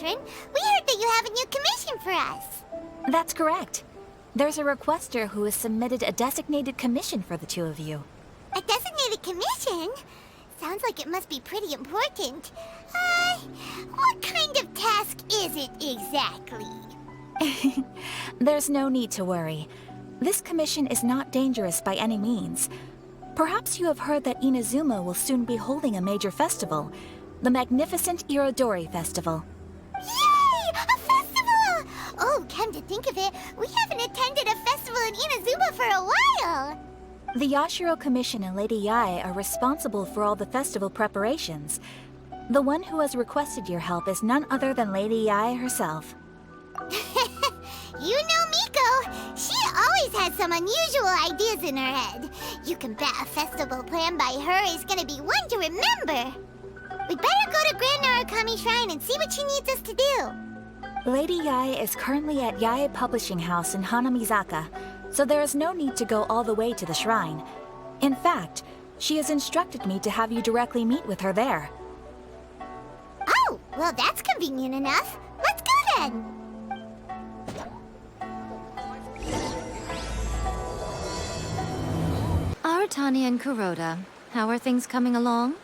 Patron. We heard that you have a new commission for us. That's correct. There's a requester who has submitted a designated commission for the two of you. A designated commission? Sounds like it must be pretty important. What kind of task is it exactly? There's no need to worry. This commission is not dangerous by any means. Perhaps you have heard that Inazuma will soon be holding a major festival, the magnificent Irodori Festival. Yay! A festival! Oh, come to think of it, we haven't attended a festival in Inazuma for a while! The Yashiro Commission and Lady Yae are responsible for all the festival preparations. The one who has requested your help is none other than Lady Yae herself. You know Miko. She always has some unusual ideas in her head. You can bet a festival planned by her is gonna be one to remember. We'd better go to Grand Narukami Shrine and see what she needs us to do. Lady Yae is currently at Yae Publishing House in Hanamizaka, so there is no need to go all the way to the shrine. In fact, she has instructed me to have you directly meet with her there. Oh, well that's convenient enough. Let's go then. Aratani and Kuroda, how are things coming along?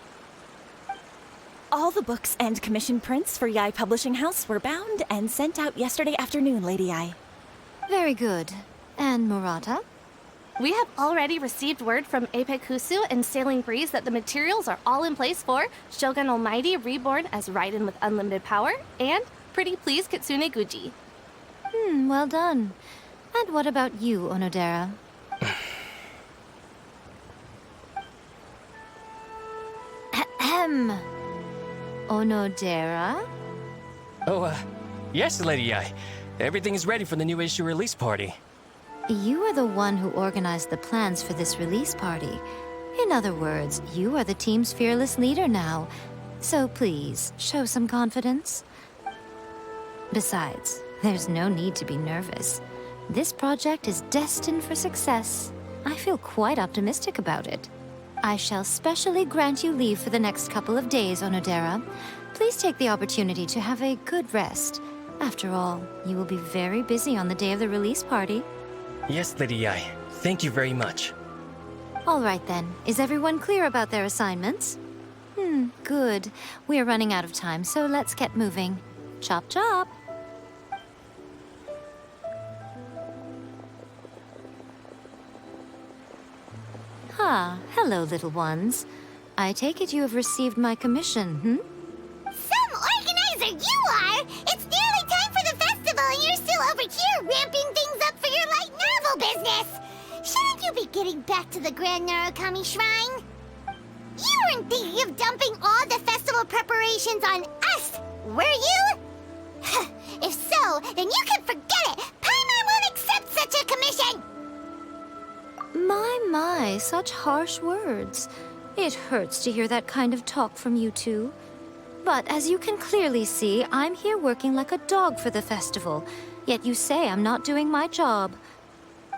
All the books and commission prints for Yae Publishing House were bound and sent out yesterday afternoon, Lady Yae. Very good. And Murata? We have already received word from Apekusu and Sailing Breeze that the materials are all in place for Shogun Almighty reborn as Raiden with unlimited power and Pretty Please Kitsune Guji. Well done. And what about you, Onodera? Ahem. Onodera? Oh, yes, Lady Yae. Everything is ready for the new issue release party. You are the one who organized the plans for this release party. In other words, you are the team's fearless leader now. So please, show some confidence. Besides, there's no need to be nervous. This project is destined for success. I feel quite optimistic about it. I shall specially grant you leave for the next couple of days, Onodera. Please take the opportunity to have a good rest. After all, you will be very busy on the day of the release party. Yes, Lady Yae. Thank you very much. All right then. Is everyone clear about their assignments? Good. We are running out of time, so let's get moving. Chop chop! Hello, little ones. I take it you have received my commission, Some organizer you are! It's nearly time for the festival and you're still over here ramping things up for your light novel business! Shouldn't you be getting back to the Grand Narukami Shrine? You weren't thinking of dumping all the festival preparations on us, were you? If so, then you can forget it! Paimon won't accept such a commission! My, such harsh words. It hurts to hear that kind of talk from you two. But as you can clearly see, I'm here working like a dog for the festival, yet you say I'm not doing my job.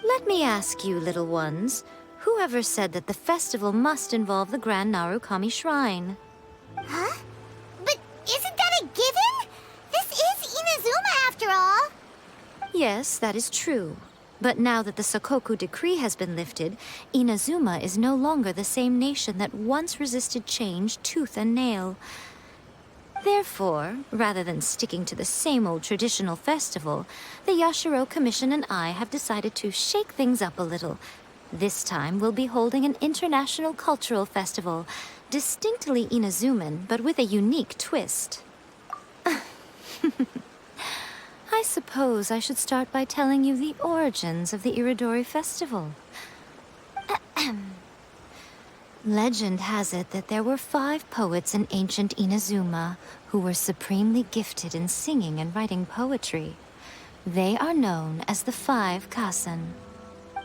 Let me ask you, little ones, whoever said that the festival must involve the Grand Narukami Shrine? Huh? But isn't that a given? This is Inazuma after all. Yes, that is true. But now that the Sokoku decree has been lifted, Inazuma is no longer the same nation that once resisted change tooth and nail. Therefore, rather than sticking to the same old traditional festival, the Yashiro Commission and I have decided to shake things up a little. This time we'll be holding an international cultural festival, distinctly Inazuman, but with a unique twist. I suppose I should start by telling you the origins of the Irodori Festival. Legend has it that there were 5 poets in ancient Inazuma who were supremely gifted in singing and writing poetry. They are known as the 5 Kasen.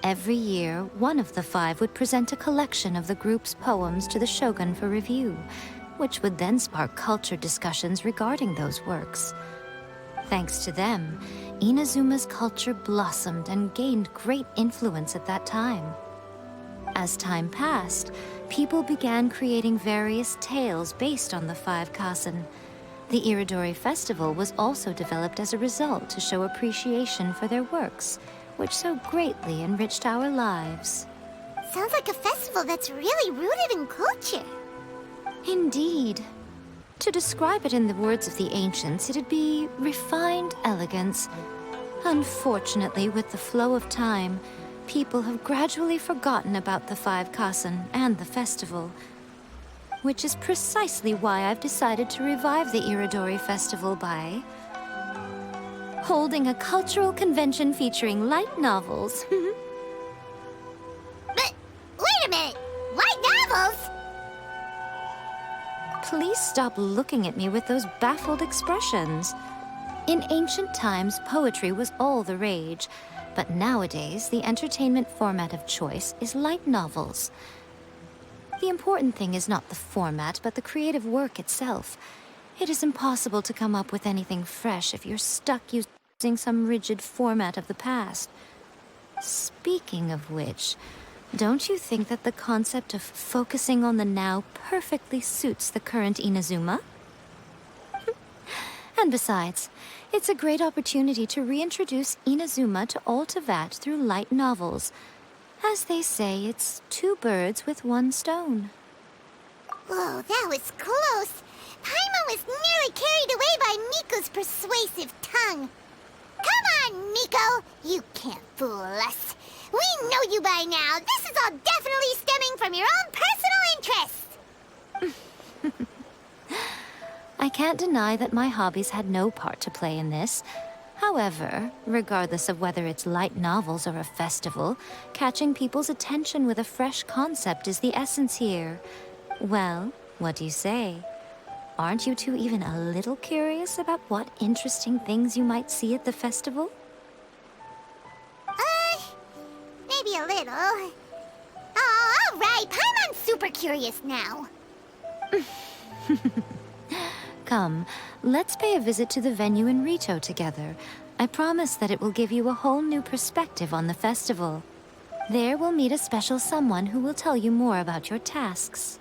Every year, one of the 5 would present a collection of the group's poems to the shogun for review, which would then spark culture discussions regarding those works. Thanks to them, Inazuma's culture blossomed and gained great influence at that time. As time passed, people began creating various tales based on the 5 Kasen. The Irodori Festival was also developed as a result to show appreciation for their works, which so greatly enriched our lives. Sounds like a festival that's really rooted in culture. Indeed. To describe it in the words of the ancients, it'd be refined elegance. Unfortunately, with the flow of time, people have gradually forgotten about the 5 Kasen and the festival. Which is precisely why I've decided to revive the Irodori Festival by holding a cultural convention featuring light novels. But, wait a minute! Light novels? Please stop looking at me with those baffled expressions. In ancient times, poetry was all the rage, but nowadays, the entertainment format of choice is light novels. The important thing is not the format, but the creative work itself. It is impossible to come up with anything fresh if you're stuck using some rigid format of the past. Speaking of which, don't you think that the concept of focusing on the now perfectly suits the current Inazuma? And besides, it's a great opportunity to reintroduce Inazuma to all Haftvad through light novels. As they say, it's 2 birds with 1 stone. Whoa, that was close. Paimon was nearly carried away by Miko's persuasive tongue. Come on, Miko! You can't fool us. We know you by now. This is all definitely stemming from your own personal interests. I can't deny that my hobbies had no part to play in this. However, regardless of whether it's light novels or a festival, catching people's attention with a fresh concept is the essence here. Well, what do you say? Aren't you two even a little curious about what interesting things you might see at the festival? Maybe a little. Oh, all right. Paimon's super curious now. Come, let's pay a visit to the venue in Rito together. I promise that it will give you a whole new perspective on the festival. There we'll meet a special someone who will tell you more about your tasks.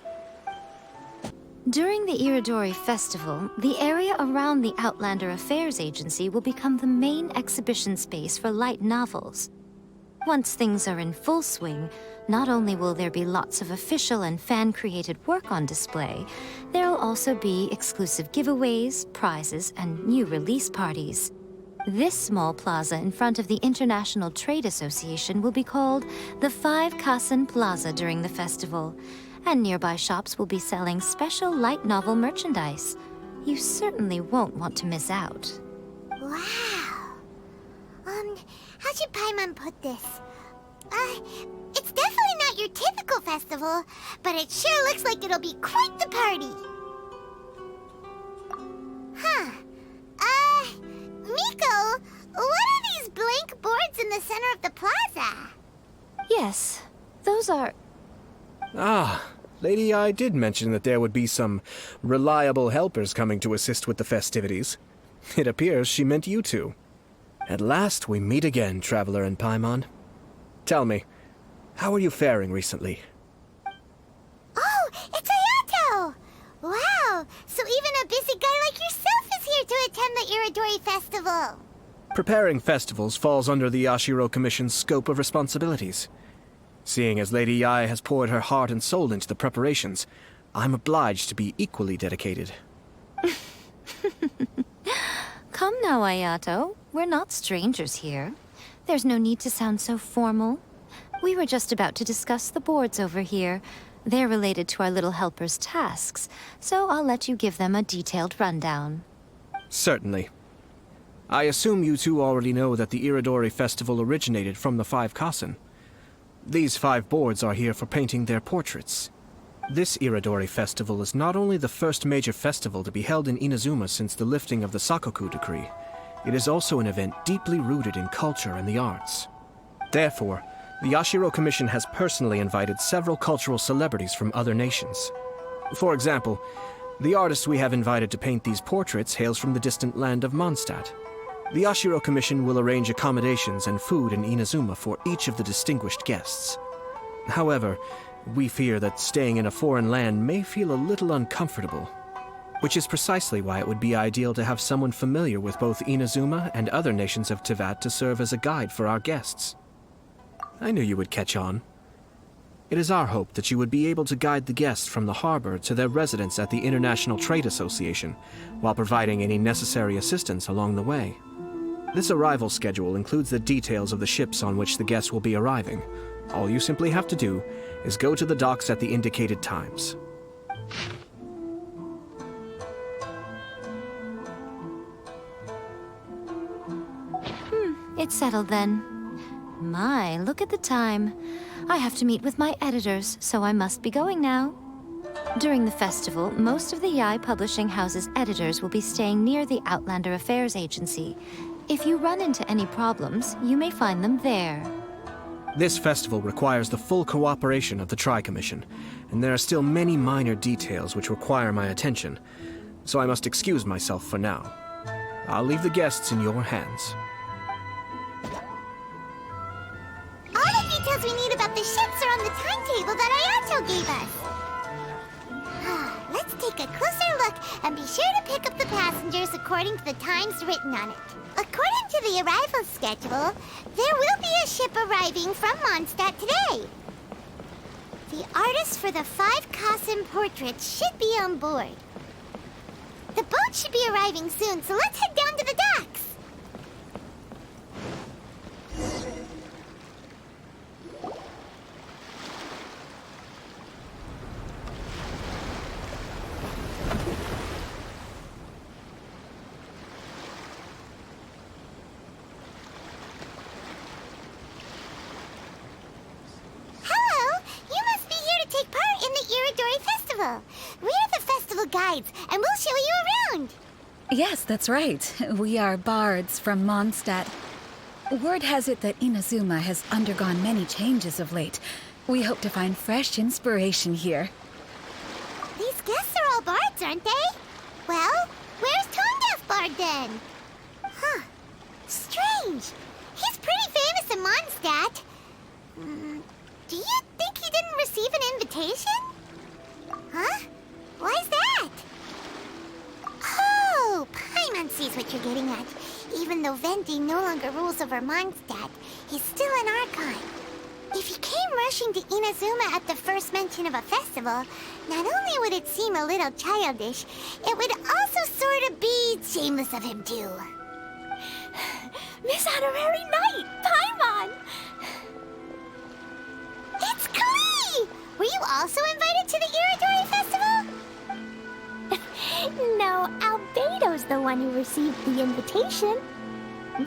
During the Irodori Festival, the area around the Outlander Affairs Agency will become the main exhibition space for light novels. Once things are in full swing, not only will there be lots of official and fan-created work on display, there will also be exclusive giveaways, prizes, and new release parties. This small plaza in front of the International Trade Association will be called the 5 Kasen Plaza during the festival, and nearby shops will be selling special light novel merchandise. You certainly won't want to miss out. Wow. How should Paimon put this? It's definitely not your typical festival, but it sure looks like it'll be quite the party. Huh. Miko, what are these blank boards in the center of the plaza? Yes, those are... Ah, Lady I did mention that there would be some reliable helpers coming to assist with the festivities. It appears she meant you two. At last we meet again, Traveler and Paimon. Tell me, how are you faring recently? Oh, it's Ayato! Wow, so even a busy guy like yourself is here to attend the Irodori Festival. Preparing festivals falls under the Yashiro Commission's scope of responsibilities. Seeing as Lady Yae has poured her heart and soul into the preparations, I'm obliged to be equally dedicated. Come now, Ayato. We're not strangers here. There's no need to sound so formal. We were just about to discuss the boards over here. They're related to our little helper's tasks, so I'll let you give them a detailed rundown. Certainly. I assume you two already know that the Irodori Festival originated from the 5 Kasen. These 5 boards are here for painting their portraits. This Irodori Festival is not only the first major festival to be held in Inazuma since the lifting of the Sakoku decree, it is also an event deeply rooted in culture and the arts. Therefore, the Yashiro Commission has personally invited several cultural celebrities from other nations. For example, the artist we have invited to paint these portraits hails from the distant land of Mondstadt. The Yashiro Commission will arrange accommodations and food in Inazuma for each of the distinguished guests. However, we fear that staying in a foreign land may feel a little uncomfortable. Which is precisely why it would be ideal to have someone familiar with both Inazuma and other nations of Teyvat to serve as a guide for our guests. I knew you would catch on. It is our hope that you would be able to guide the guests from the harbor to their residence at the International Trade Association, while providing any necessary assistance along the way. This arrival schedule includes the details of the ships on which the guests will be arriving. All you simply have to do is go to the docks at the indicated times. It's settled then. My, look at the time. I have to meet with my editors, so I must be going now. During the festival, most of the YOI Publishing House's editors will be staying near the Outlander Affairs Agency. If you run into any problems, you may find them there. This festival requires the full cooperation of the Tri-Commission, and there are still many minor details which require my attention, so I must excuse myself for now. I'll leave the guests in your hands. All the details we need about the ships are on the timetable that Ayato gave us. Let's take a closer look and be sure to pick up the passengers according to the times written on it. According to the arrival schedule, there will be a ship arriving from Mondstadt today. The artist for the 5 Kasen portraits should be on board. The boat should be arriving soon, so let's head down to the docks. We're the festival guides, and we'll show you around. Yes, that's right. We are bards from Mondstadt. Word has it that Inazuma has undergone many changes of late. We hope to find fresh inspiration here. These guests are all bards, aren't they? Well, where's Tone-Deaf Bard then? Huh. Strange. He's pretty famous in Mondstadt. Do you think he didn't receive an invitation? Huh? Why's that? Oh, Paimon sees what you're getting at. Even though Venti no longer rules over Mondstadt, he's still an Archon. If he came rushing to Inazuma at the first mention of a festival, not only would it seem a little childish, it would also sort of be shameless of him too. Miss Honorary Knight, Paimon! It's Klee! Were you also invited to the Irodori Festival? No, Albedo's the one who received the invitation.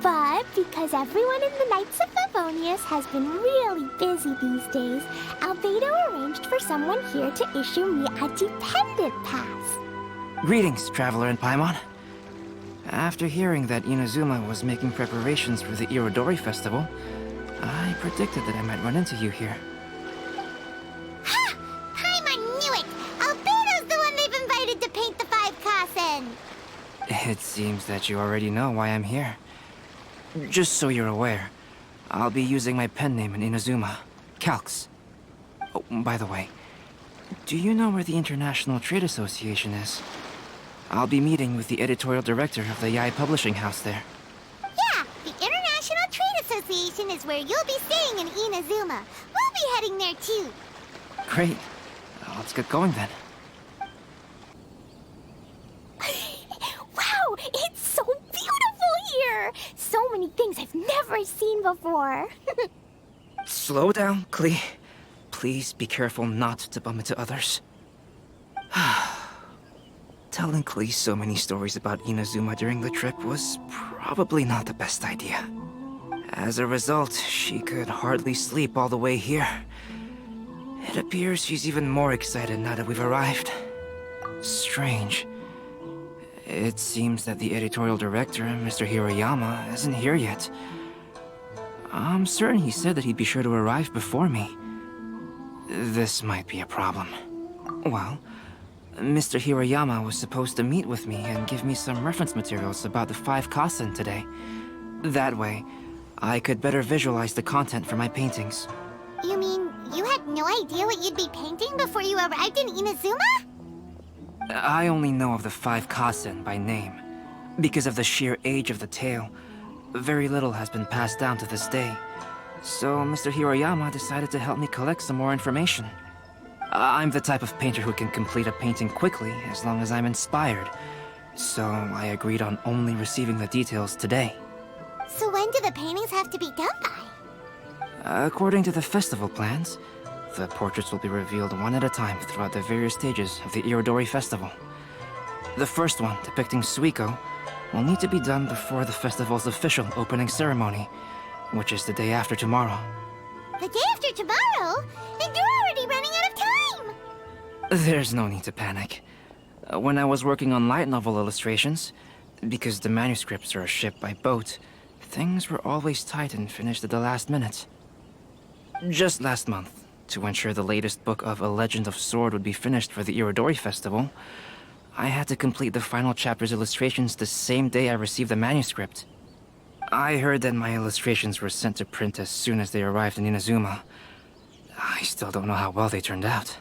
But because everyone in the Knights of Favonius has been really busy these days, Albedo arranged for someone here to issue me a dependent pass. Greetings, Traveler and Paimon. After hearing that Inazuma was making preparations for the Irodori Festival, I predicted that I might run into you here. Ha! Paimon knew it! Albedo's the one they've invited to paint the 5 Kasen! It seems that you already know why I'm here. Just so you're aware, I'll be using my pen name in Inazuma, Calx. Oh, by the way, do you know where the International Trade Association is? I'll be meeting with the editorial director of the YOI Publishing House there. Yeah, the International Trade Association is where you'll be staying in Inazuma. We'll be heading there too. Great. Let's get going then. Wow, it's so beautiful here! So many things I've never seen before. Slow down, Klee. Please be careful not to bump into others. Telling Klee so many stories about Inazuma during the trip was probably not the best idea. As a result, she could hardly sleep all the way here. It appears she's even more excited now that we've arrived. Strange. It seems that the editorial director, Mr. Hiroyama, isn't here yet. I'm certain he said that he'd be sure to arrive before me. This might be a problem. Well, Mr. Hiroyama was supposed to meet with me and give me some reference materials about the 5 Kasen today. That way, I could better visualize the content for my paintings. You mean you had no idea what you'd be painting before you arrived in Inazuma? I only know of the 5 Kasen by name. Because of the sheer age of the tale, very little has been passed down to this day. So Mr. Hiroyama decided to help me collect some more information. I'm the type of painter who can complete a painting quickly as long as I'm inspired. So I agreed on only receiving the details today. So when do the paintings have to be done by? According to the festival plans, the portraits will be revealed one at a time throughout the various stages of the Irodori Festival. The first one, depicting Suikou, will need to be done before the festival's official opening ceremony, which is the day after tomorrow. The day after tomorrow? Then you're already running out of time! There's no need to panic. When I was working on light novel illustrations, because the manuscripts are shipped by boat, things were always tight and finished at the last minute. Just last month, to ensure the latest book of A Legend of Sword would be finished for the Irodori Festival, I had to complete the final chapter's illustrations the same day I received the manuscript. I heard that my illustrations were sent to print as soon as they arrived in Inazuma. I still don't know how well they turned out.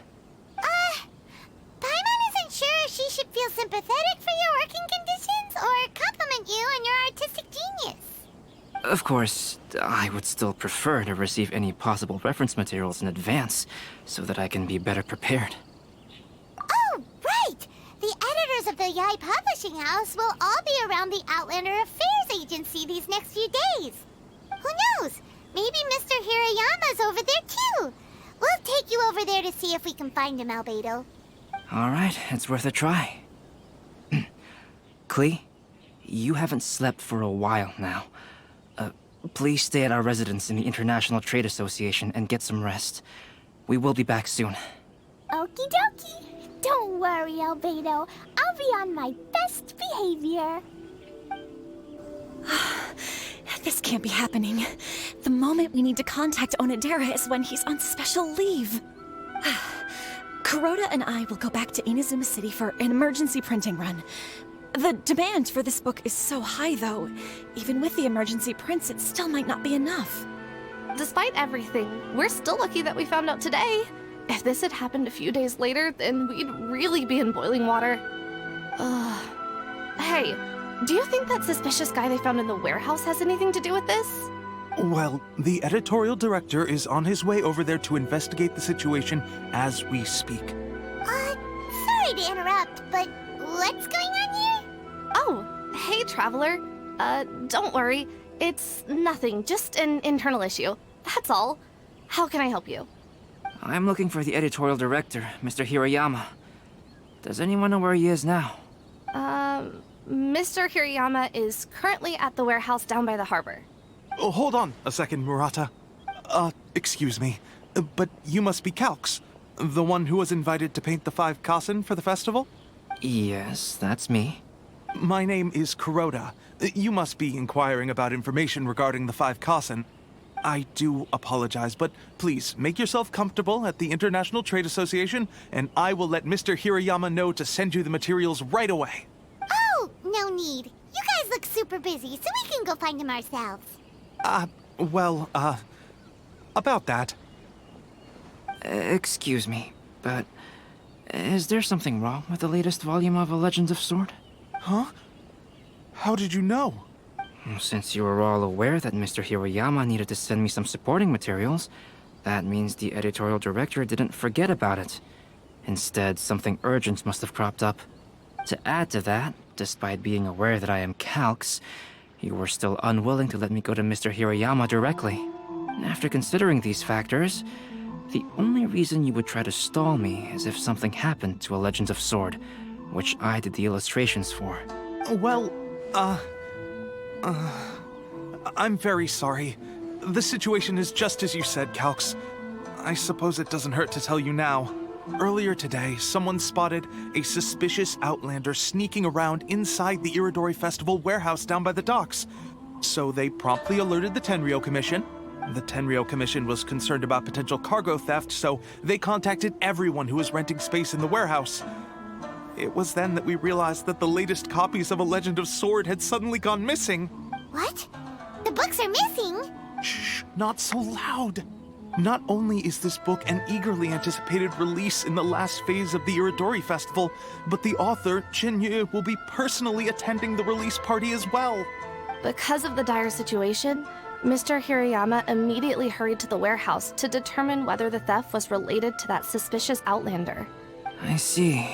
Paimon isn't sure if she should feel sympathetic for your working conditions or compliment you on your artistic genius. Of course, I would still prefer to receive any possible reference materials in advance, so that I can be better prepared. Oh, right! The editors of the Yai Publishing House will all be around the Outlander Affairs Agency these next few days. Who knows? Maybe Mr. Hirayama's over there too. We'll take you over there to see if we can find him, Albedo. Alright, it's worth a try. Klee, you haven't slept for a while now. Please stay at our residence in the International Trade Association and get some rest. We will be back soon. Okie dokie. Don't worry, Albedo. I'll be on my best behavior. This can't be happening. The moment we need to contact Onodera is when he's on special leave. Kuroda and I will go back to Inazuma City for an emergency printing run. The demand for this book is so high, though. Even with the emergency prints, it still might not be enough. Despite everything, we're still lucky that we found out today. If this had happened a few days later, then we'd really be in boiling water. Hey, do you think that suspicious guy they found in the warehouse has anything to do with this? Well, the editorial director is on his way over there to investigate the situation as we speak. Sorry to interrupt, but what's going on here? Oh, hey, Traveler. Don't worry. It's nothing, just an internal issue. That's all. How can I help you? I'm looking for the editorial director, Mr. Hiroyama. Does anyone know where he is now? Mr. Hirayama is currently at the warehouse down by the harbor. Oh, hold on a second, Murata. Excuse me, but you must be Calx, the one who was invited to paint the 5 Kasen for the festival? Yes, that's me. My name is Kuroda. You must be inquiring about information regarding the 5 Kasen. I do apologize, but please make yourself comfortable at the International Trade Association, and I will let Mr. Hiroyama know to send you the materials right away. Oh, no need. You guys look super busy, so we can go find him ourselves. About that. Excuse me, but is there something wrong with the latest volume of A Legend of Sword? Huh? How did you know? Since you were all aware that Mr. Hiroyama needed to send me some supporting materials, that means the editorial director didn't forget about it. Instead, something urgent must have cropped up. To add to that, despite being aware that I am Calx, you were still unwilling to let me go to Mr. Hiroyama directly. After considering these factors, the only reason you would try to stall me is if something happened to A Legend of Sword, which I did the illustrations for. Well, I'm very sorry. The situation is just as you said, Calx. I suppose it doesn't hurt to tell you now. Earlier today, someone spotted a suspicious outlander sneaking around inside the Irodori Festival warehouse down by the docks. So they promptly alerted the Tenryou Commission. The Tenryou Commission was concerned about potential cargo theft, so they contacted everyone who was renting space in the warehouse. It was then that we realized that the latest copies of A Legend of Sword had suddenly gone missing. What? The books are missing? Shh, not so loud. Not only is this book an eagerly anticipated release in the last phase of the Irodori Festival, but the author, Jinyu, will be personally attending the release party as well. Because of the dire situation, Mr. Hirayama immediately hurried to the warehouse to determine whether the theft was related to that suspicious outlander. I see.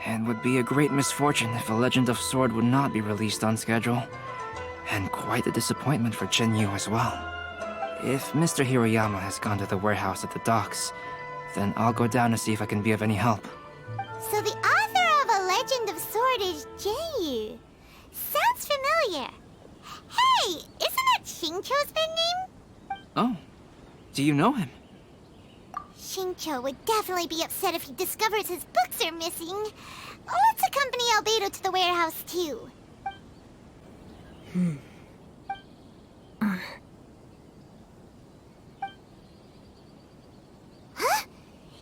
It would be a great misfortune if A Legend of Sword would not be released on schedule. And quite a disappointment for Jinyu as well. If Mr. Hirayama has gone to the warehouse at the docks, then I'll go down to see if I can be of any help. So the author of A Legend of Sword is Jinyu. Sounds familiar. Hey, isn't that Xingqiu's pen name? Oh, do you know him? Xingqiu would definitely be upset if he discovers his books are missing. Let's accompany Albedo to the warehouse, too. Huh?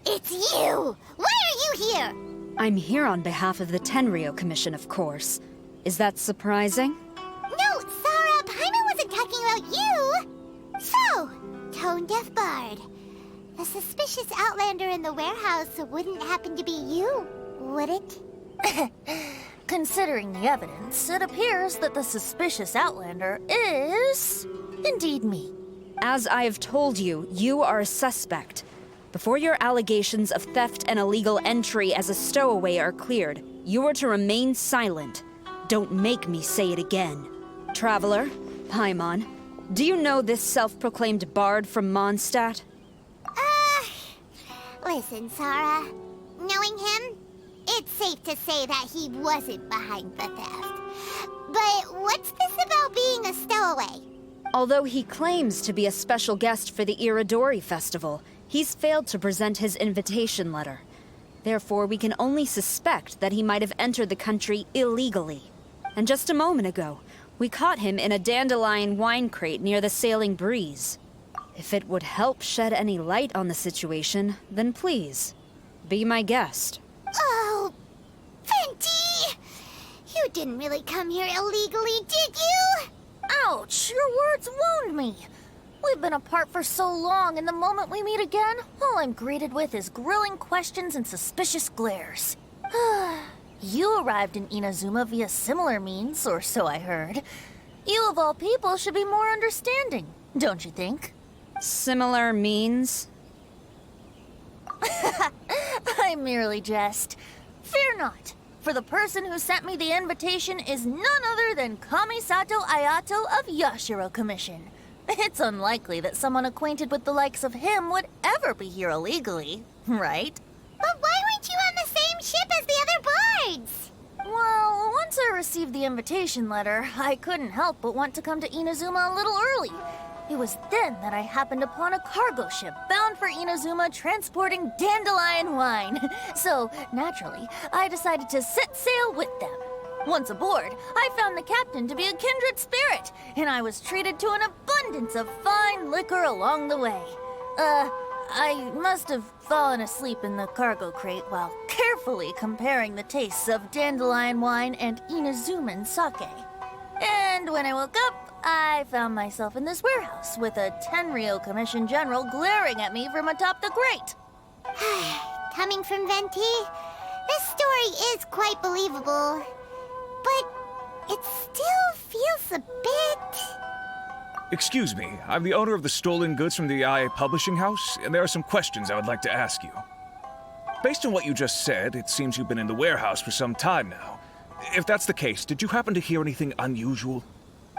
It's you! Why are you here? I'm here on behalf of the Tenryou Commission, of course. Is that surprising? No, Sarah, Paimon wasn't talking about you! So, Tone-Deaf Bard. The suspicious outlander in the warehouse wouldn't happen to be you, would it? Considering the evidence, it appears that the suspicious outlander is indeed me. As I have told you, you are a suspect. Before your allegations of theft and illegal entry as a stowaway are cleared, you are to remain silent. Don't make me say it again. Traveler, Paimon, do you know this self-proclaimed bard from Mondstadt? Listen, Sarah. Knowing him, it's safe to say that he wasn't behind the theft. But what's this about being a stowaway? Although he claims to be a special guest for the Irodori Festival, he's failed to present his invitation letter. Therefore, we can only suspect that he might have entered the country illegally. And just a moment ago, we caught him in a dandelion wine crate near the Sailing Breeze. If it would help shed any light on the situation, then please, be my guest. Oh, Venti! You didn't really come here illegally, did you? Ouch, your words wound me. We've been apart for so long, and the moment we meet again, all I'm greeted with is grilling questions and suspicious glares. You arrived in Inazuma via similar means, or so I heard. You of all people should be more understanding, don't you think? Similar means? I merely jest. Fear not, for the person who sent me the invitation is none other than Kamisato Ayato of Yashiro Commission. It's unlikely that someone acquainted with the likes of him would ever be here illegally, right? But why weren't you on the same ship as the other bards? Well, once I received the invitation letter, I couldn't help but want to come to Inazuma a little early. It was then that I happened upon a cargo ship bound for Inazuma transporting dandelion wine. So, naturally, I decided to set sail with them. Once aboard, I found the captain to be a kindred spirit, and I was treated to an abundance of fine liquor along the way. I must have fallen asleep in the cargo crate while carefully comparing the tastes of dandelion wine and Inazuman sake. And when I woke up, I found myself in this warehouse with a Tenryou Commission general glaring at me from atop the grate. Coming from Venti, this story is quite believable. But it still feels a bit... Excuse me, I'm the owner of the stolen goods from the IA Publishing House, and there are some questions I would like to ask you. Based on what you just said, it seems you've been in the warehouse for some time now. If that's the case, did you happen to hear anything unusual?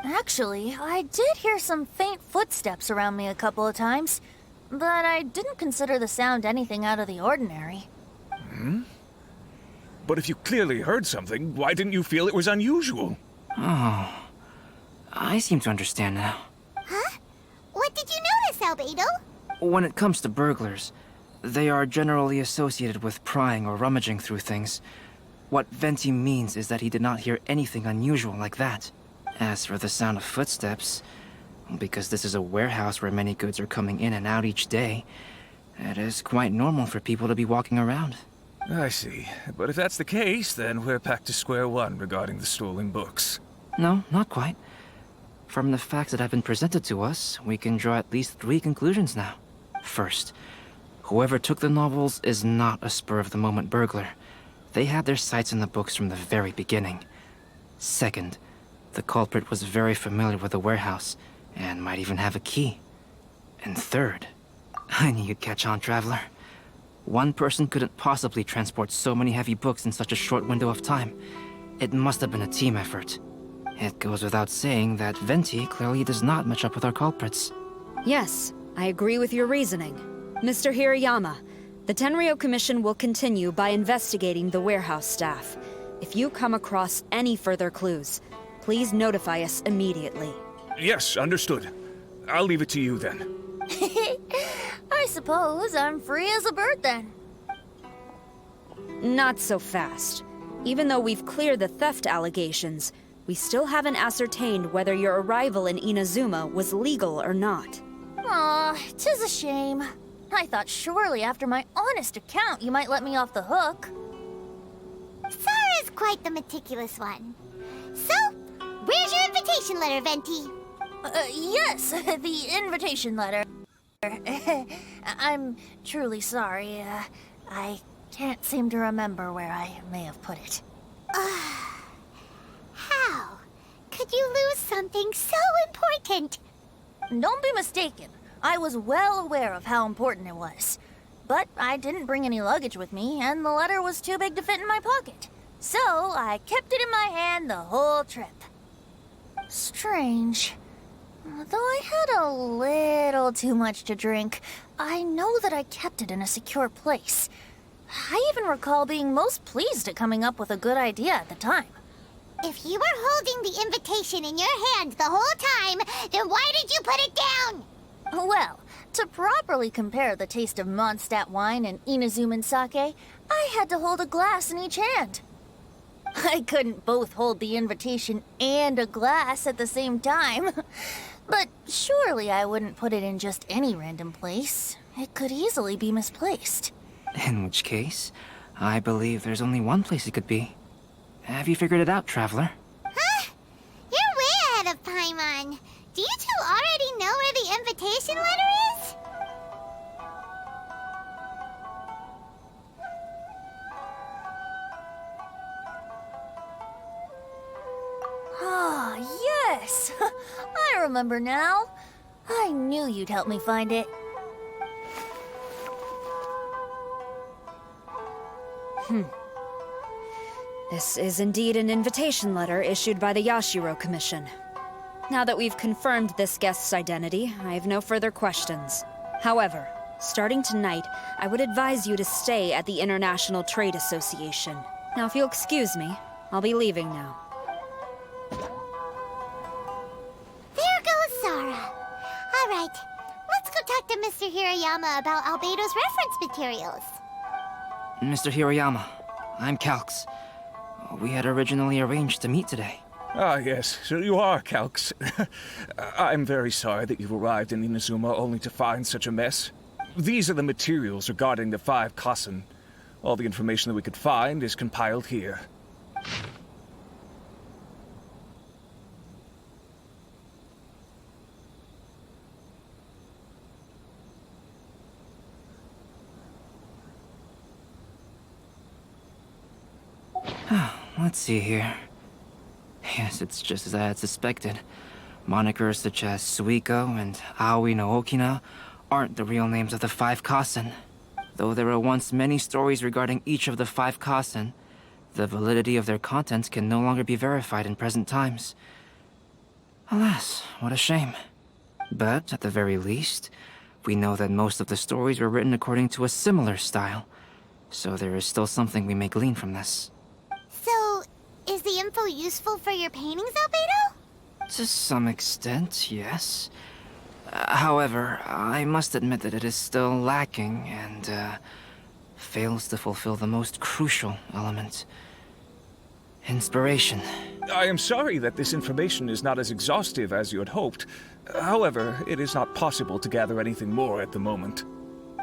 Actually, I did hear some faint footsteps around me a couple of times, but I didn't consider the sound anything out of the ordinary. But if you clearly heard something, why didn't you feel it was unusual? Oh, I seem to understand now. Huh? What did you notice, Albedo? When it comes to burglars, they are generally associated with prying or rummaging through things. What Venti means is that he did not hear anything unusual like that. As for the sound of footsteps, because this is a warehouse where many goods are coming in and out each day, it is quite normal for people to be walking around. I see. But if that's the case, then we're back to square one regarding the stolen books. No, not quite. From the facts that have been presented to us, we can draw at least 3 conclusions now. First, whoever took the novels is not a spur-of-the-moment burglar. They had their sights on the books from the very beginning. Second, the culprit was very familiar with the warehouse, and might even have a key. And third, I knew you'd catch on, Traveler. One person couldn't possibly transport so many heavy books in such a short window of time. It must have been a team effort. It goes without saying that Venti clearly does not match up with our culprits. Yes, I agree with your reasoning. Mr. Hirayama, the Tenryo Commission will continue by investigating the warehouse staff. If you come across any further clues, please notify us immediately. Yes, understood. I'll leave it to you then. I suppose I'm free as a bird then. Not so fast. Even though we've cleared the theft allegations, we still haven't ascertained whether your arrival in Inazuma was legal or not. Aw, 'tis a shame. I thought surely after my honest account you might let me off the hook. Sara's quite the meticulous one. So, where's your invitation letter, Venti? Yes, the invitation letter. I'm truly sorry. I can't seem to remember where I may have put it. How could you lose something so important? Don't be mistaken. I was well aware of how important it was. But I didn't bring any luggage with me, and the letter was too big to fit in my pocket. So I kept it in my hand the whole trip. Strange. Though I had a little too much to drink, I know that I kept it in a secure place. I even recall being most pleased at coming up with a good idea at the time. If you were holding the invitation in your hand the whole time, then why did you put it down? Well, to properly compare the taste of Mondstadt wine and Inazuman sake, I had to hold a glass in each hand. I couldn't both hold the invitation and a glass at the same time. But surely I wouldn't put it in just any random place. It could easily be misplaced. In which case, I believe there's only one place it could be. Have you figured it out, Traveler? Huh? You're way ahead of Paimon. Do you two already know where the invitation letter is? Ah, yes! I remember now. I knew you'd help me find it. This is indeed an invitation letter issued by the Yashiro Commission. Now that we've confirmed this guest's identity, I have no further questions. However, starting tonight, I would advise you to stay at the International Trade Association. Now, if you'll excuse me, I'll be leaving now. There goes Sara. All right, let's go talk to Mr. Hirayama about Albedo's reference materials. Mr. Hirayama, I'm Calx. We had originally arranged to meet today. Ah, yes, so you are Calx. I'm very sorry that you've arrived in Inazuma only to find such a mess. These are the materials regarding the 5 Kasen. All the information that we could find is compiled here. Let's see here. Yes, it's just as I had suspected. Monikers such as Suikou and Aoi no Okina aren't the real names of the 5 Kasen. Though there were once many stories regarding each of the 5 Kasen, the validity of their contents can no longer be verified in present times. Alas, what a shame. But, at the very least, we know that most of the stories were written according to a similar style, so there is still something we may glean from this. So, is the info useful for your paintings, Albedo? To some extent, yes. However, I must admit that it is still lacking and fails to fulfill the most crucial element. Inspiration. I am sorry that this information is not as exhaustive as you had hoped. However, it is not possible to gather anything more at the moment.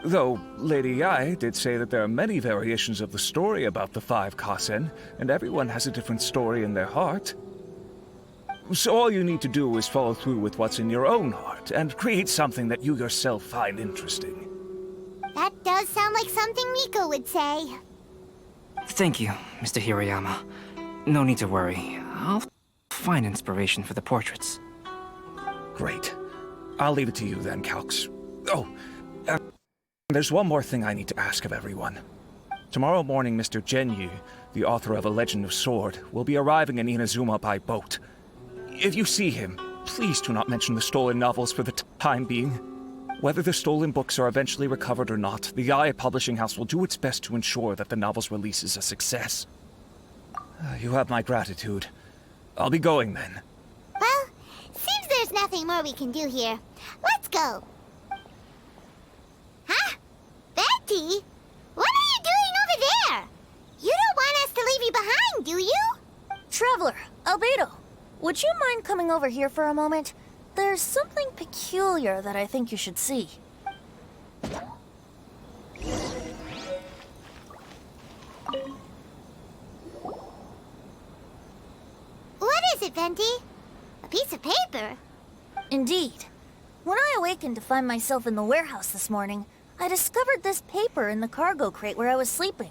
Though, Lady Yae did say that there are many variations of the story about the 5 Kasen, and everyone has a different story in their heart. So all you need to do is follow through with what's in your own heart and create something that you yourself find interesting. That does sound like something Miko would say. Thank you, Mr. Hirayama. No need to worry. I'll find inspiration for the portraits. Great. I'll leave it to you then, Calx. Oh, there's one more thing I need to ask of everyone. Tomorrow morning, Mr. Genyu, the author of A Legend of Sword, will be arriving in Inazuma by boat. If you see him, please do not mention the stolen novels for the time being. Whether the stolen books are eventually recovered or not, the YOIMIYA Publishing House will do its best to ensure that the novel's release is a success. You have my gratitude. I'll be going then. Well, seems there's nothing more we can do here. Let's go. Huh? Venti? What are you doing over there? You don't want us to leave you behind, do you? Traveler, Albedo, would you mind coming over here for a moment? There's something peculiar that I think you should see. What is it, Venti? A piece of paper? Indeed. When I awakened to find myself in the warehouse this morning, I discovered this paper in the cargo crate where I was sleeping.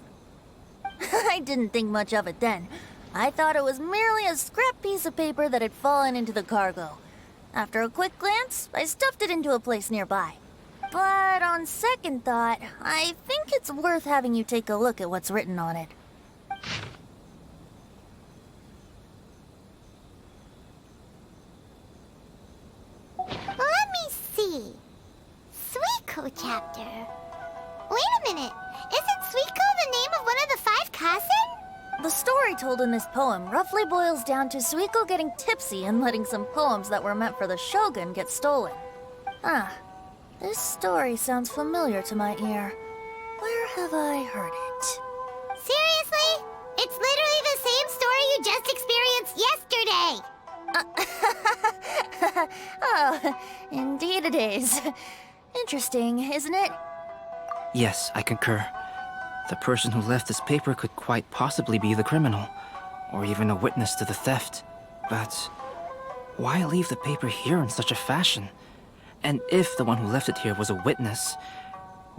I didn't think much of it then. I thought it was merely a scrap piece of paper that had fallen into the cargo. After a quick glance, I stuffed it into a place nearby. But on second thought, I think it's worth having you take a look at what's written on it. Let me see. Suikou chapter. Wait a minute. Isn't Suikou the name of one of the 5 Kasen? The story told in this poem roughly boils down to Suikou getting tipsy and letting some poems that were meant for the Shogun get stolen. This story sounds familiar to my ear. Where have I heard it? Seriously? It's literally the same story you just experienced yesterday. Oh, indeed it is. Interesting, isn't it? Yes, I concur. The person who left this paper could quite possibly be the criminal, or even a witness to the theft. But why leave the paper here in such a fashion? And if the one who left it here was a witness,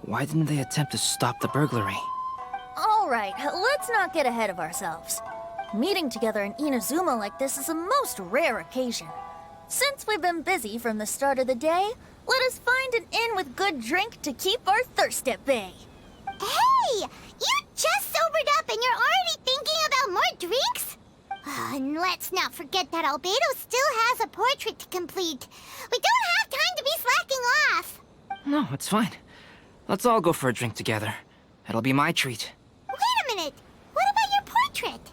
why didn't they attempt to stop the burglary? All right, let's not get ahead of ourselves. Meeting together in Inazuma like this is a most rare occasion. Since we've been busy from the start of the day, let us find an inn with good drink to keep our thirst at bay. Hey! You just sobered up and you're already thinking about more drinks? And let's not forget that Albedo still has a portrait to complete. We don't have time to be slacking off. No, it's fine. Let's all go for a drink together. It'll be my treat. Wait a minute. What about your portrait?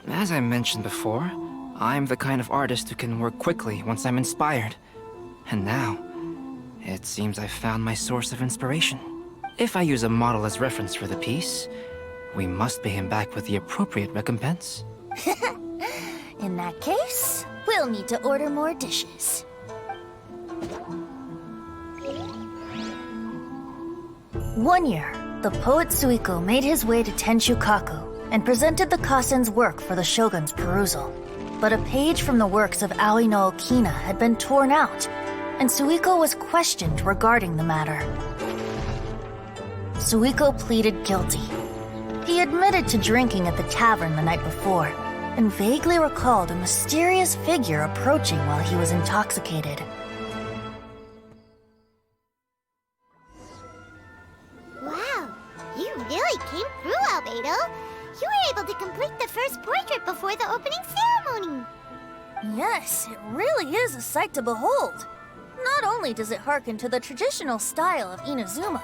As I mentioned before, I'm the kind of artist who can work quickly once I'm inspired. And now, it seems I've found my source of inspiration. If I use a model as reference for the piece, we must pay him back with the appropriate recompense. In that case, we'll need to order more dishes. One year, the poet Suikou made his way to Tincture and presented the Kasen's work for the Shogun's perusal. But a page from the works of Aoi no Okina had been torn out, and Suikou was questioned regarding the matter. Suikou pleaded guilty. He admitted to drinking at the tavern the night before, and vaguely recalled a mysterious figure approaching while he was intoxicated. Wow, you really came through, Albedo. You were able to complete the first portrait before the opening ceremony. Yes, it really is a sight to behold. Not only does it harken to the traditional style of Inazuma,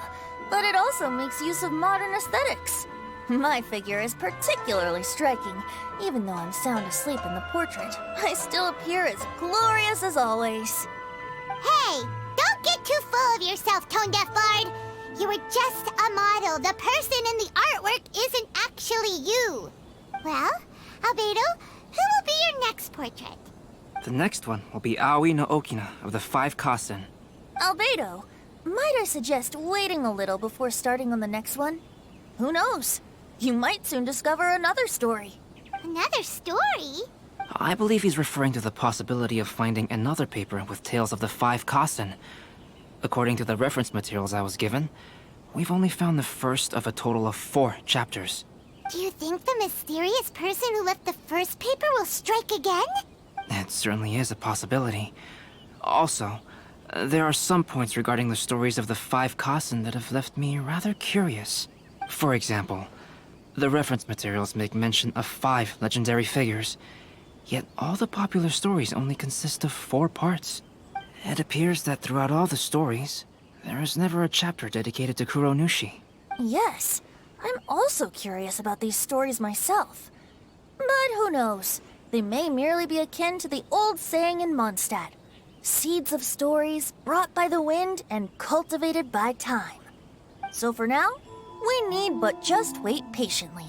but it also makes use of modern aesthetics. My figure is particularly striking. Even though I'm sound asleep in the portrait, I still appear as glorious as always. Hey, don't get too full of yourself, tone-deaf bard. You were just a model. The person in the artwork isn't actually you. Well, Albedo, who will be your next portrait? The next one will be Aoi no Okina of the 5 Kasen. Albedo, might I suggest waiting a little before starting on the next one? Who knows? You might soon discover another story. Another story? I believe he's referring to the possibility of finding another paper with tales of the 5 Kasen. According to the reference materials I was given, we've only found the first of a total of 4 chapters. Do you think the mysterious person who left the first paper will strike again? It certainly is a possibility. Also, there are some points regarding the stories of the 5 Kasen that have left me rather curious. For example, the reference materials make mention of 5 legendary figures, yet all the popular stories only consist of 4 parts. It appears that throughout all the stories, there is never a chapter dedicated to Kuronushi. Yes, I'm also curious about these stories myself. But who knows? They may merely be akin to the old saying in Mondstadt. Seeds of stories brought by the wind and cultivated by time. So for now, we need but just wait patiently.